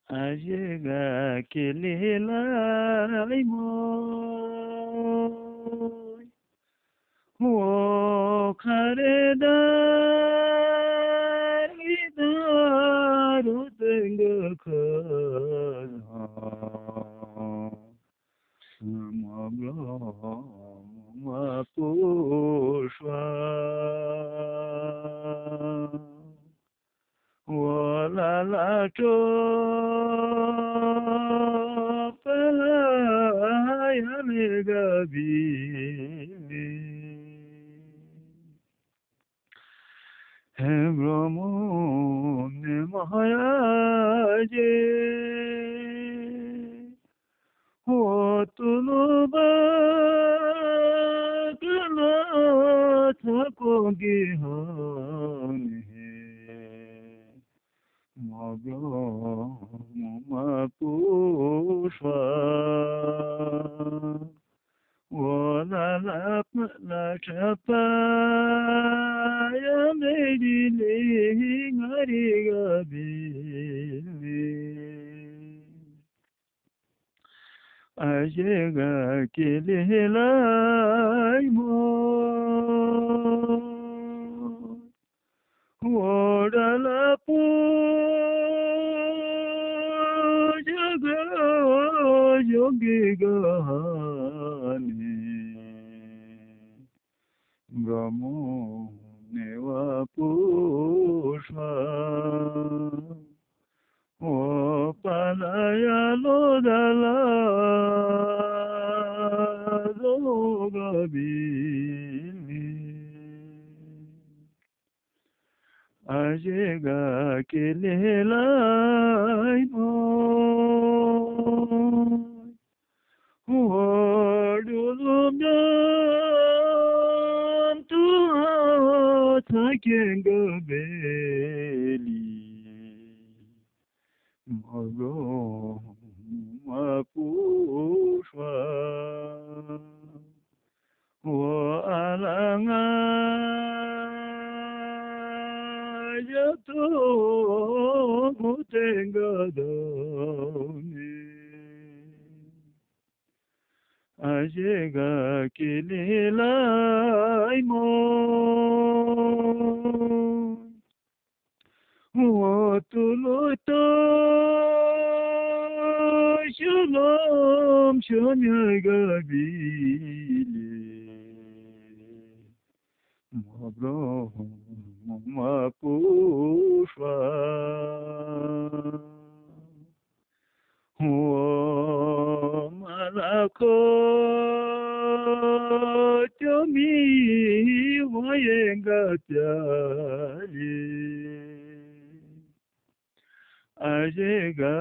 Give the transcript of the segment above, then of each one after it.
Ajega kelelai moi wo khareda idaru tengakha samagro mapushwa la la cho ya ne gabi he brahmo ne mahaya je ho tulu ba kana thako gi hone Mapushwa wala la chapa ya medile ngari gabi ajega kelelai mo wala pu yogi gahani brahmo neva pushpa o palaya lodala logabini ajega kelelai mo Wadulumyan tuha thakenga beli Mago mapushwa wa alanga yato mutenga doni Ajega kelelai mo Watuluto shalom shanyaga bile Mabro mapushwa Malako Tomi wayenga pyali Ajega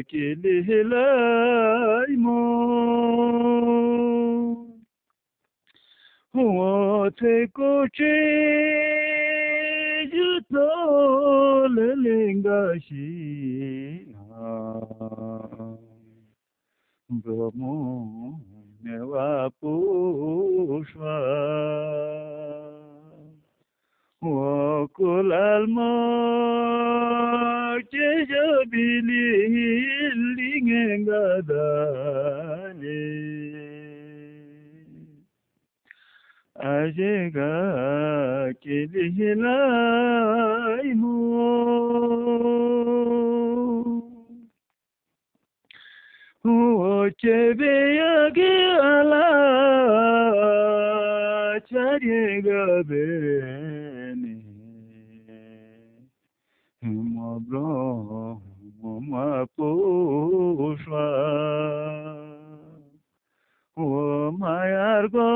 kelelai mo Wate koche juto lelenga shina Brahmo neva pushpa wakul alma jabili lingenga dale ajega kelelai mo Chebe yagi ala chariga bene Mabro mapushwa mayargo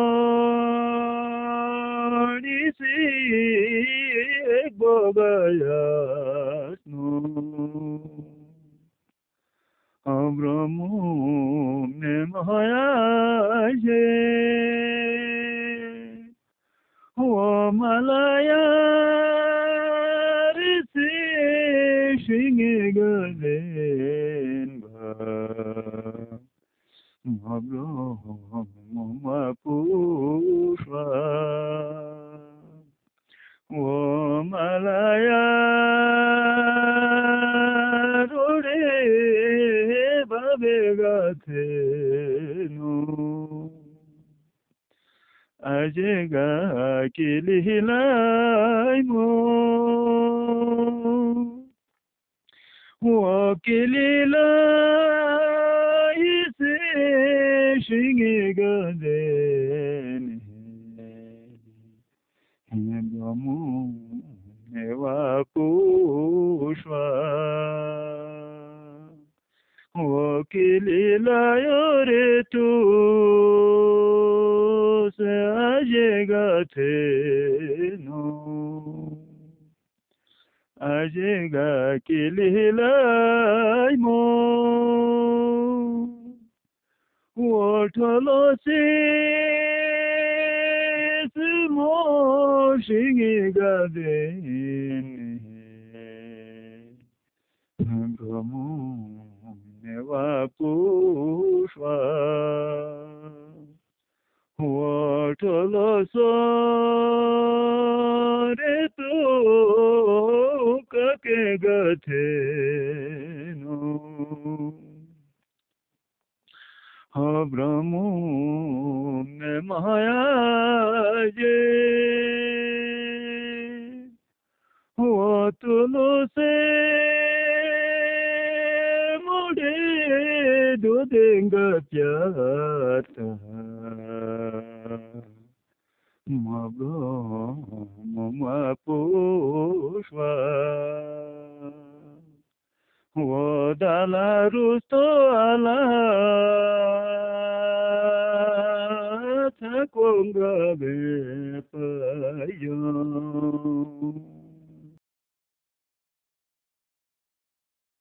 disi bogayasnu Abramu nemayaje wa malaya risi shingegalenga Abramu mapushwa wa malaya rore ajega kililai mo wa kililai se shingi gaden Brahmu eva pushva Wakilila yore tu se ajega no ajega kilila mo watalo se mo shingi gaden Brahmu Neva Pushva Watala Sare Tu Kake Gateno Brahmu Ne Maya Je Watala Se do denga pyata mabro mama pushwa wadala rusto ala takonga bepayo